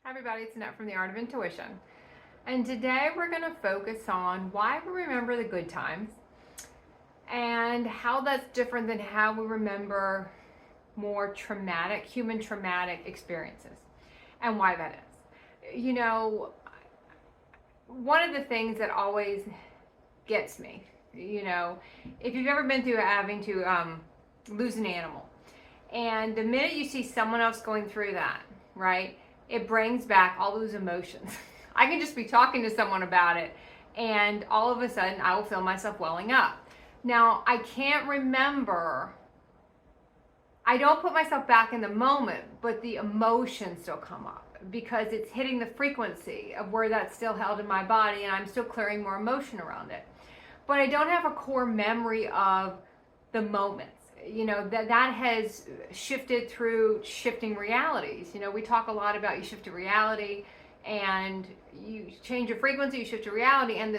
Hi everybody, it's Annette from The Art of Intuition. And today we're going to focus on why we remember the good times and how that's different than how we remember more traumatic, human traumatic experiences and why that is. One of the things that always gets me, if you've ever been through having to lose an animal, and the minute you see someone else going through that, right, it brings back all those emotions. I can just be talking to someone about it, and all of a sudden I will feel myself welling up. Now, I can't remember, I don't put myself back in the moment, but the emotions still come up because it's hitting the frequency of where that's still held in my body, and I'm still clearing more emotion around it. But I don't have a core memory of the moments. That has shifted through shifting realities. We talk a lot about you shift to reality, and you change your frequency, you shift to reality, and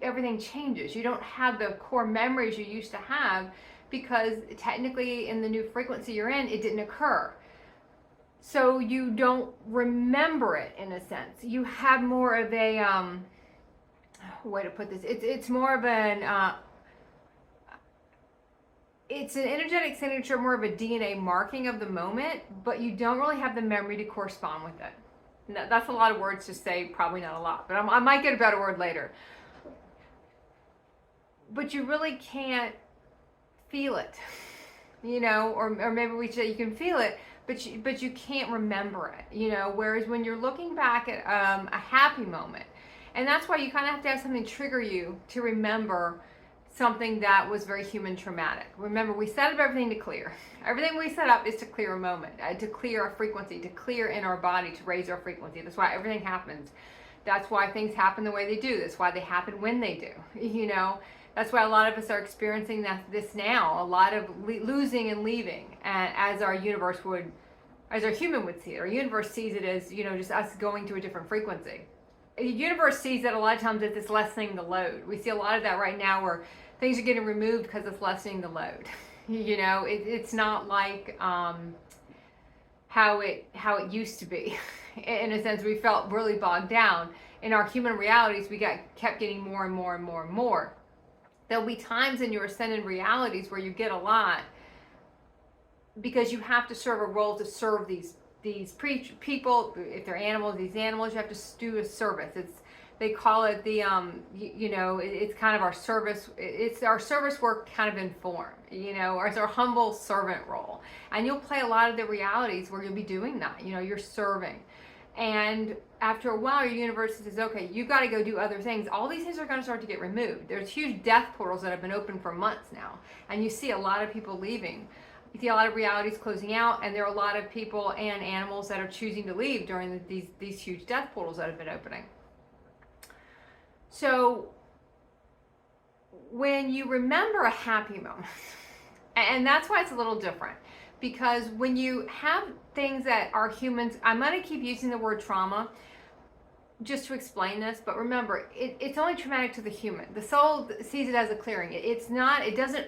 everything changes. You don't have the core memories you used to have because technically in the new frequency you're in, it didn't occur. So you don't remember it in a sense. You have more of a way to put this. It's more of an it's an energetic signature, more of a DNA marking of the moment, but you don't really have the memory to correspond with it. That's a lot of words to say, probably not a lot, but I might get a better word later. But you really can't feel it, or maybe we say you can feel it, but you can't remember it, whereas when you're looking back at a happy moment, and that's why you kind of have to have something trigger you to remember something that was very human traumatic. Remember, we set up everything to clear. Everything we set up is to clear a moment, to clear a frequency, to clear in our body, to raise our frequency. That's why everything happens. That's why things happen the way they do. That's why they happen when they do. That's why a lot of us are experiencing this now. A lot of losing and leaving, as our universe would, as our human would see it. Our universe sees it as, just us going to a different frequency. The universe sees that a lot of times it's lessening the load. We see a lot of that right now where things are getting removed because it's lessening the load. It's not like how it used to be. In a sense, we felt really bogged down. In our human realities, we kept getting more and more and more and more. There'll be times in your ascended realities where you get a lot because you have to serve a role to serve these people. If they're animals, these animals, you have to do a service. They call it the it's kind of our service. It's our service work kind of in form, or it's our humble servant role. And you'll play a lot of the realities where you'll be doing that. You're serving. And after a while, your universe says, okay, you got to go do other things. All these things are going to start to get removed. There's huge death portals that have been open for months now. And you see a lot of people leaving. You see a lot of realities closing out, and there are a lot of people and animals that are choosing to leave during these huge death portals that have been opening. So when you remember a happy moment, and that's why it's a little different, because when you have things that are humans, I'm going to keep using the word trauma just to explain this, but remember, it's only traumatic to the human. The soul sees it as a clearing. It doesn't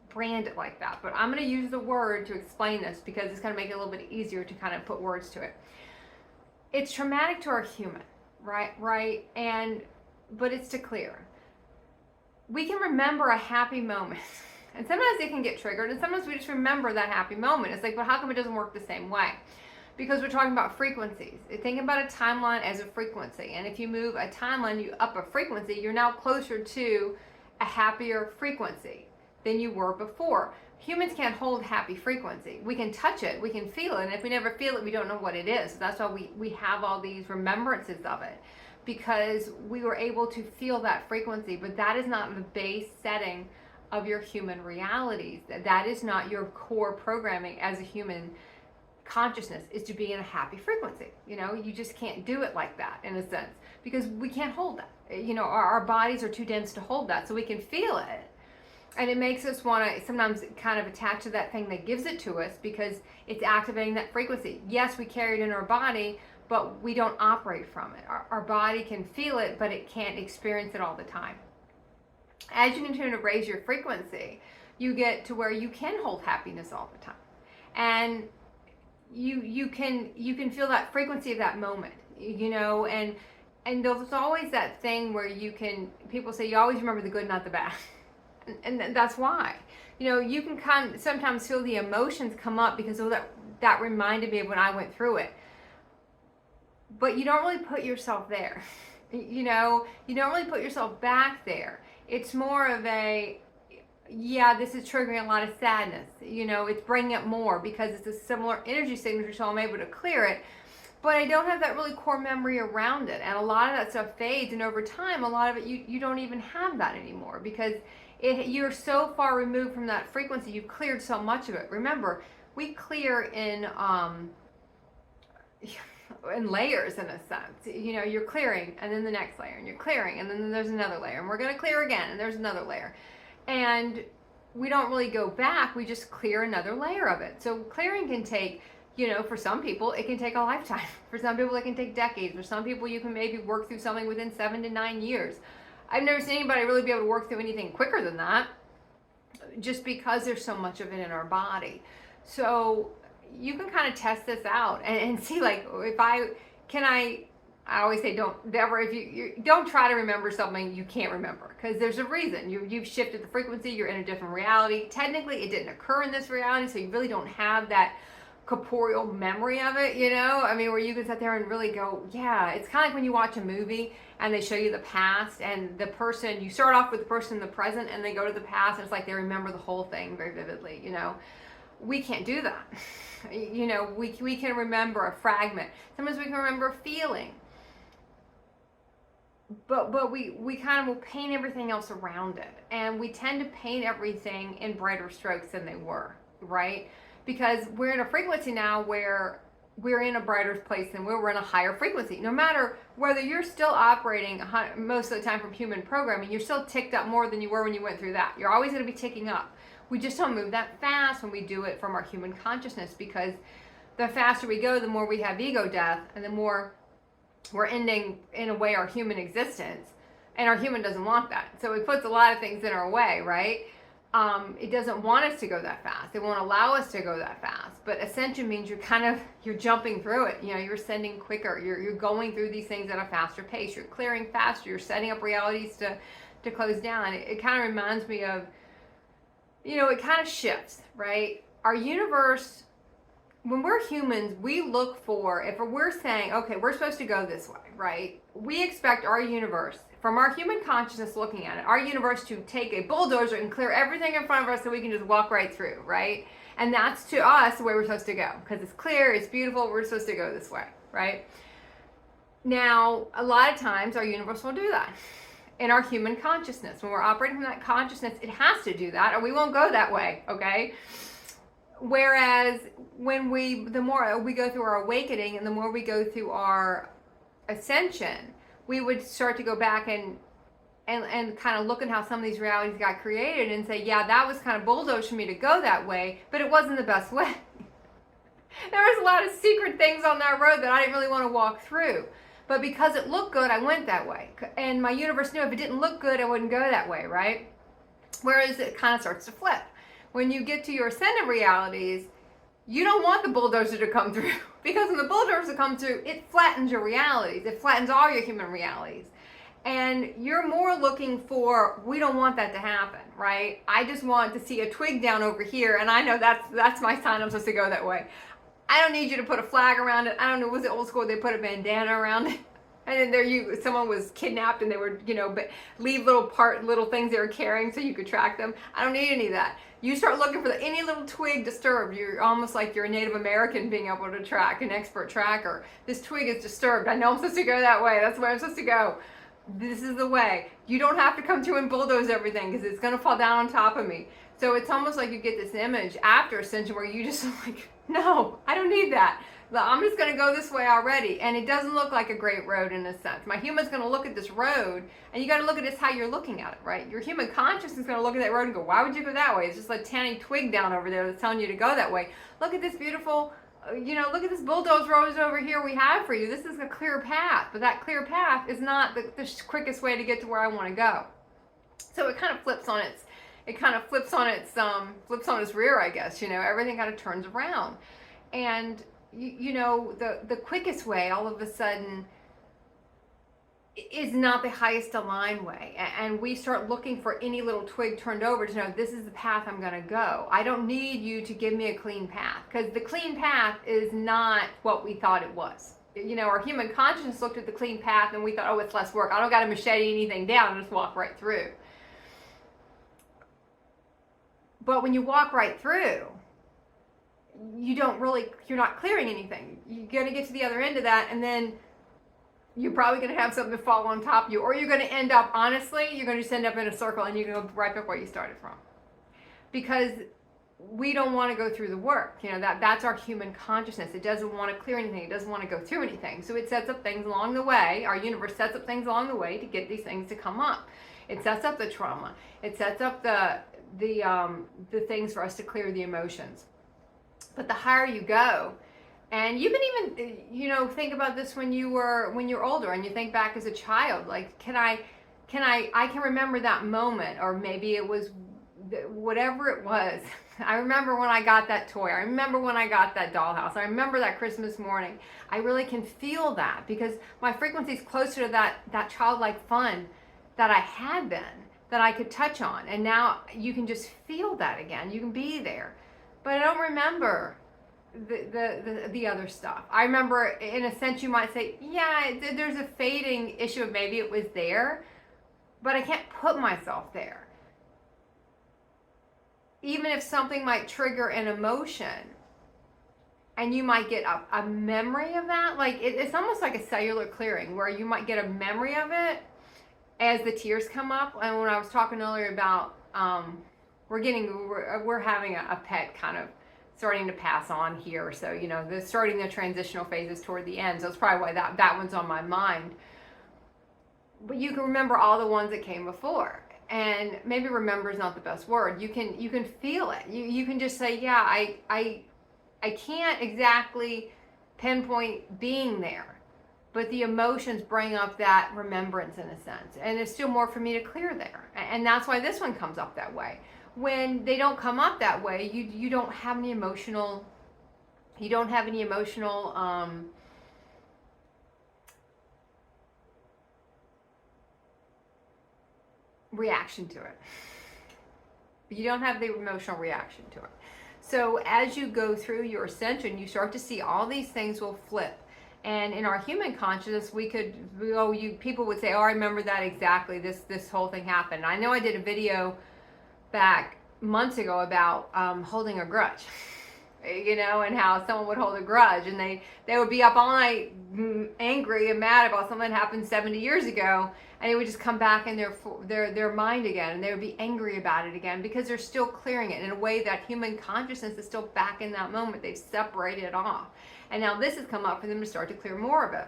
brand it like that, but I'm going to use the word to explain this because it's going to make it a little bit easier to kind of put words to it. It's traumatic to our human, right? But it's to clear. We can remember a happy moment, and sometimes it can get triggered, and sometimes we just remember that happy moment. It's like, but how come it doesn't work the same way? Because we're talking about frequencies. Think about a timeline as a frequency, and if you move a timeline, you up a frequency, you're now closer to a happier frequency than you were before. Humans can't hold happy frequency. We can touch it, we can feel it, and if we never feel it, we don't know what it is. So that's why we have all these remembrances of it, because we were able to feel that frequency, but that is not the base setting of your human realities. That is not your core programming as a human consciousness, is to be in a happy frequency. You just can't do it like that, in a sense, because we can't hold that. Our bodies are too dense to hold that, so we can feel it. And it makes us want to sometimes kind of attach to that thing that gives it to us because it's activating that frequency. Yes, we carry it in our body, but we don't operate from it. Our body can feel it, but it can't experience it all the time. As you continue to raise your frequency, you get to where you can hold happiness all the time. And you can feel that frequency of that moment. and there's always that thing where people say you always remember the good, not the bad. And that's why. You can sometimes feel the emotions come up because that reminded me of when I went through it. But you don't really put yourself there. You don't really put yourself back there. It's more of this is triggering a lot of sadness. It's bringing up more because it's a similar energy signature, so I'm able to clear it. But I don't have that really core memory around it. And a lot of that stuff fades, and over time, a lot of it, you don't even have that anymore because you're so far removed from that frequency. You've cleared so much of it. Remember, we clear in layers, in a sense. You're clearing, and then the next layer, and you're clearing, and then there's another layer, and we're going to clear again, and there's another layer. And we don't really go back, we just clear another layer of it. So clearing can take, for some people, it can take a lifetime. For some people, it can take decades. For some people, you can maybe work through something within 7 to 9 years. I've never seen anybody really be able to work through anything quicker than that, just because there's so much of it in our body. So you can kind of test this out and see, like, I always say if you don't try to remember something you can't remember, because there's a reason. You've shifted the frequency, you're in a different reality. Technically, it didn't occur in this reality, so you really don't have that corporeal memory of it, where you can sit there and really go, yeah. It's kind of like when you watch a movie and they show you the past, and you start off with the person in the present and they go to the past, and it's like they remember the whole thing very vividly. We can't do that. We can remember a fragment. Sometimes we can remember a feeling. But we kind of will paint everything else around it. And we tend to paint everything in brighter strokes than they were, right? Because we're in a frequency now where we're in a brighter place than we're in a higher frequency. No matter whether you're still operating most of the time from human programming, you're still ticked up more than you were when you went through that. You're always going to be ticking up. We just don't move that fast when we do it from our human consciousness, because the faster we go, the more we have ego death, and the more we're ending, in a way, our human existence. And our human doesn't want that. So it puts a lot of things in our way, right? It doesn't want us to go that fast. It won't allow us to go that fast. But ascension means you're jumping through it. You're ascending quicker. You're going through these things at a faster pace. You're clearing faster. You're setting up realities to close down. It kind of reminds me of, it kind of shifts, right? Our universe, when we're humans, we look for, if we're saying, okay, we're supposed to go this way, right? We expect our universe, from our human consciousness looking at it, our universe to take a bulldozer and clear everything in front of us so we can just walk right through, right? And that's, to us, the way we're supposed to go. Because it's clear, it's beautiful, we're supposed to go this way, right? Now, a lot of times, our universe will do that. In our human consciousness, when we're operating from that consciousness, it has to do that, or we won't go that way, okay? Whereas the more we go through our awakening and the more we go through our ascension, we would start to go back and kind of look at how some of these realities got created and say, yeah, that was kind of bulldozed for me to go that way, but it wasn't the best way. There was a lot of secret things on that road that I didn't really want to walk through. But because it looked good, I went that way. And my universe knew if it didn't look good, I wouldn't go that way, right? Whereas it kind of starts to flip. When you get to your ascendant realities, you don't want the bulldozer to come through. Because when the bulldozer comes through, it flattens your realities. It flattens all your human realities. And you're more looking for, we don't want that to happen, right? I just want to see a twig down over here, and I know that's my sign I'm supposed to go that way. I don't need you to put a flag around it. I don't know, was it old school? They put a bandana around it. And then someone was kidnapped and they were, but leave little things they were carrying so you could track them. I don't need any of that. You start looking for any little twig disturbed. You're almost like you're a Native American being able to track, an expert tracker. This twig is disturbed. I know I'm supposed to go that way. That's where I'm supposed to go. This is the way. You don't have to come through and bulldoze everything because it's going to fall down on top of me. So it's almost like you get this image after ascension where you just like, no, I don't need that. I'm just going to go this way already. And it doesn't look like a great road in a sense. My human's going to look at this road, and you got to look at this how you're looking at it, right? Your human consciousness is going to look at that road and go, why would you go that way? It's just like a tiny twig down over there that's telling you to go that way. Look at this beautiful, look at this bulldoze road over here we have for you. This is a clear path, but that clear path is not the quickest way to get to where I want to go. So it kind of flips on its rear, I guess, everything kind of turns around. And the quickest way all of a sudden is not the highest aligned way. And we start looking for any little twig turned over to know this is the path I'm going to go. I don't need you to give me a clean path, because the clean path is not what we thought it was. Our human consciousness looked at the clean path and we thought, oh, it's less work. I don't got to machete anything down, just walk right through. But when you walk right through, you're not clearing anything. You're going to get to the other end of that, and then you're probably going to have something fall on top of you, or you're going to end up, honestly, you're going to just end up in a circle and you're going to go right back where you started from. Because we don't want to go through the work. That's our human consciousness. It doesn't want to clear anything. It doesn't want to go through anything. So it sets up things along the way. Our universe sets up things along the way to get these things to come up. It sets up the trauma. It sets up the things for us to clear the emotions. But the higher you go, and you can even, think about this when you're older and you think back as a child, like, I can remember that moment, or maybe it was whatever it was. I remember when I got that toy. I remember when I got that dollhouse. I remember that Christmas morning. I really can feel that because my frequency is closer to that childlike fun that I had been, that I could touch on. And now you can just feel that again. You can be there. But I don't remember the other stuff. I remember, in a sense, you might say, yeah, there's a fading issue of maybe it was there, but I can't put myself there. Even if something might trigger an emotion, and you might get a memory of that, like it's almost like a cellular clearing, where you might get a memory of it as the tears come up. And when I was talking earlier about, we're having a pet kind of starting to pass on here. So, starting the transitional phases toward the end. So it's probably why that one's on my mind. But you can remember all the ones that came before. And maybe remember is not the best word. You can feel it. You can just say, yeah, I can't exactly pinpoint being there, but the emotions bring up that remembrance in a sense. And there's still more for me to clear there. And that's why this one comes up that way. When they don't come up that way, you don't have any emotional, reaction to it. You don't have the emotional reaction to it. So as you go through your ascension, you start to see all these things will flip. And in our human consciousness, people would say, oh, I remember that exactly. This whole thing happened. I know I did a video back months ago about holding a grudge, and how someone would hold a grudge, and they would be up all night angry and mad about something that happened 70 years ago, and it would just come back in their mind again, and they would be angry about it again because they're still clearing it in a way that human consciousness is still back in that moment. They've separated it off, and now this has come up for them to start to clear more of it.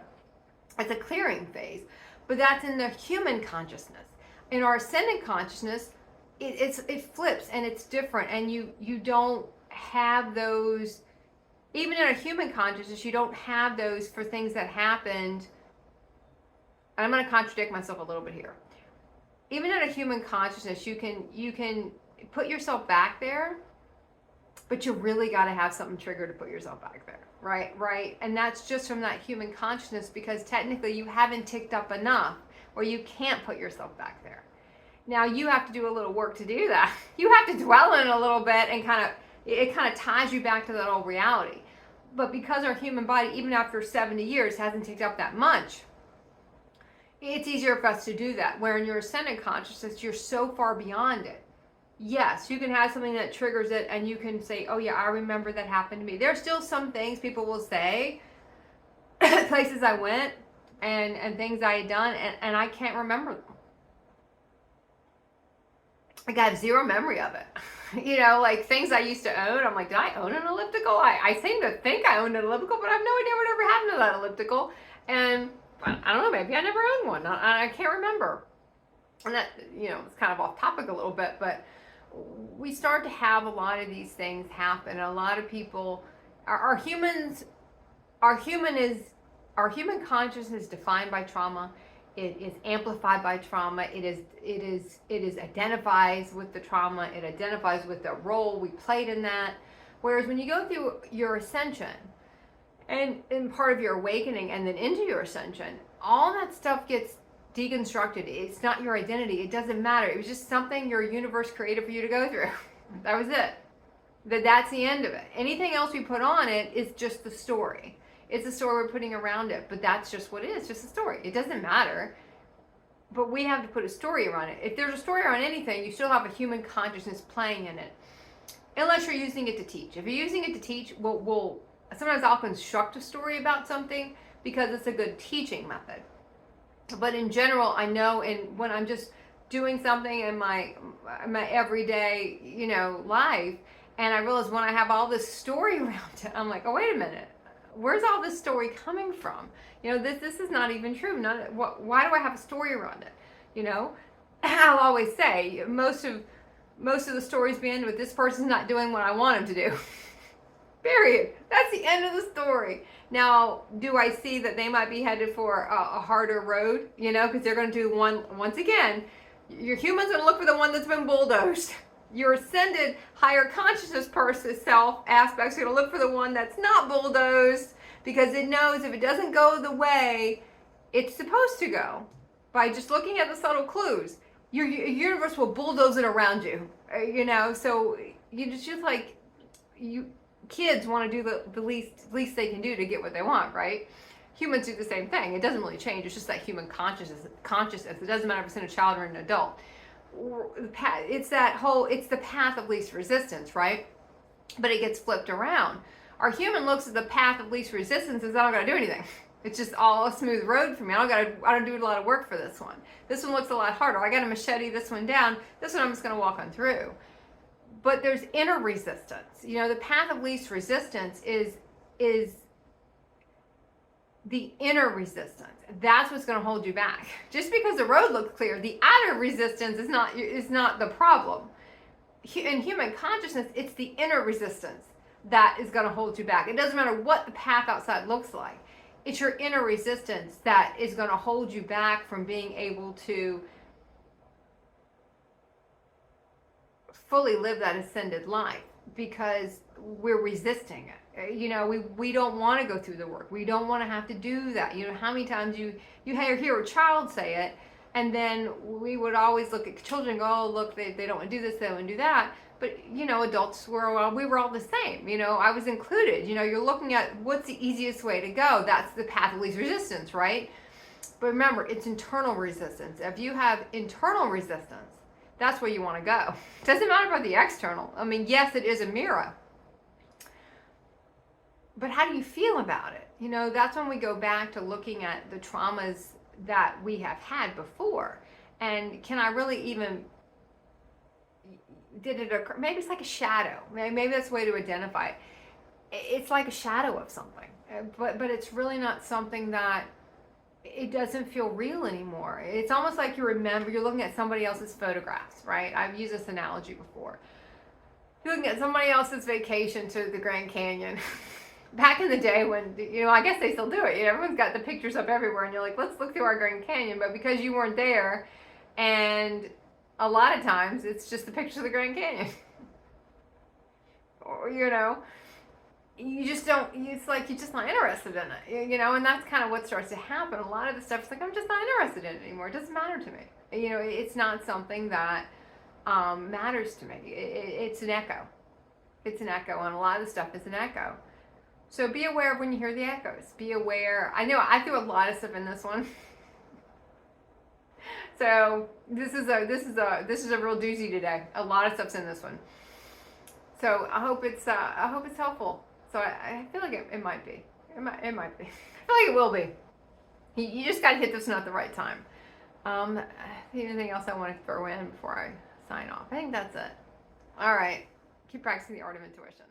It's a clearing phase, but that's in the human consciousness. In our ascendant consciousness, it flips and it's different, and you don't have those. Even in a human consciousness, you don't have those for things that happened. And I'm going to contradict myself a little bit here. Even in a human consciousness, you can put yourself back there, but you really got to have something triggered to put yourself back there, right? And that's just from that human consciousness, because technically you haven't ticked up enough where you can't put yourself back there. Now you have to do a little work to do that. You have to dwell in it a little bit, and it kind of ties you back to that old reality. But because our human body, even after 70 years, hasn't ticked up that much, it's easier for us to do that. Where in your ascendant consciousness, you're so far beyond it. Yes, you can have something that triggers it, and you can say, oh yeah, I remember that happened to me. There's still some things people will say, places I went, and things I had done, and I can't remember them. I have zero memory of it. Like things I used to own. I'm like, did I own an elliptical? I seem to think I owned an elliptical, but I have no idea whatever happened to that elliptical. And I don't know, maybe I never owned one. I can't remember. And that, it's kind of off topic a little bit, but we start to have a lot of these things happen. A lot of people, our human consciousness is defined by trauma. It is amplified by trauma. It identifies with the trauma. It identifies with the role we played in that. Whereas when you go through your ascension, and part of your awakening and then into your ascension, all that stuff gets deconstructed. It's not your identity. It doesn't matter. It was just something your universe created for you to go through. That was it. That's the end of it. Anything else we put on it is just the story. It's the story we're putting around it, but that's just what it is, just a story. It doesn't matter, but we have to put a story around it. If there's a story around anything, you still have a human consciousness playing in it, unless you're using it to teach. If you're using it to teach, sometimes I'll construct a story about something because it's a good teaching method. But in general, I know when I'm just doing something in my everyday, life, and I realize when I have all this story around it, I'm like, oh, wait a minute. Where's all this story coming from? This is not even true. Why do I have a story around it? I'll always say most of the stories begin with this person's not doing what I want him to do. Period. That's the end of the story. Now, do I see that they might be headed for a harder road? Because they're going to do once again, your human's going to look for the one that's been bulldozed. Your ascended higher consciousness person self aspect's going to look for the one that's not bulldozed, because it knows if it doesn't go the way it's supposed to go, by just looking at the subtle clues, your universe will bulldoze it around you. So you just like kids want to do the least they can do to get what they want, right? Humans do the same thing. It doesn't really change. It's just that human consciousness. It doesn't matter if it's in a child or an adult. It's the path of least resistance, right? But it gets flipped around. Our human looks at the path of least resistance and says, I don't gotta do anything. It's just all a smooth road for me. I don't do a lot of work for this one. This one looks a lot harder. I gotta machete this one down. This one I'm just gonna walk on through. But there's inner resistance. The path of least resistance is the inner resistance. That's what's going to hold you back. Just because the road looks clear, the outer resistance is not the problem. In human consciousness, it's the inner resistance that is going to hold you back. It doesn't matter what the path outside looks like. It's your inner resistance that is going to hold you back from being able to fully live that ascended life, because we're resisting it. We don't want to go through the work. We don't want to have to do that. How many times you hear a child say it, and then we would always look at children and go, oh, look, they don't want to do this, they don't want to do that. But, adults we were all the same. I was included. You're looking at what's the easiest way to go. That's the path of least resistance, right? But remember, it's internal resistance. If you have internal resistance, that's where you want to go. It doesn't matter about the external. Yes, it is a mirror. But how do you feel about it? That's when we go back to looking at the traumas that we have had before. And can I really even, did it occur? Maybe it's like a shadow. Maybe that's the way to identify it. It's like a shadow of something. But it's really not something that, it doesn't feel real anymore. It's almost like you're looking at somebody else's photographs, right? I've used this analogy before. You're looking at somebody else's vacation to the Grand Canyon. Back in the day when, I guess they still do it. Everyone's got the pictures up everywhere, and you're like, let's look through our Grand Canyon. But because you weren't there, and a lot of times it's just the pictures of the Grand Canyon. Or, you just don't, it's like you're just not interested in it, and that's kind of what starts to happen. A lot of the stuff is like, I'm just not interested in it anymore. It doesn't matter to me. It's not something that matters to me. It's an echo. It's an echo, and a lot of the stuff is an echo. So be aware of when you hear the echoes. Be aware. I know I threw a lot of stuff in this one. So this is a real doozy today. A lot of stuff's in this one. So I hope it's helpful. So I feel like it might be. It might be. I feel like it will be. You just got to hit this one at the right time. Anything else I want to throw in before I sign off? I think that's it. All right. Keep practicing the art of intuition.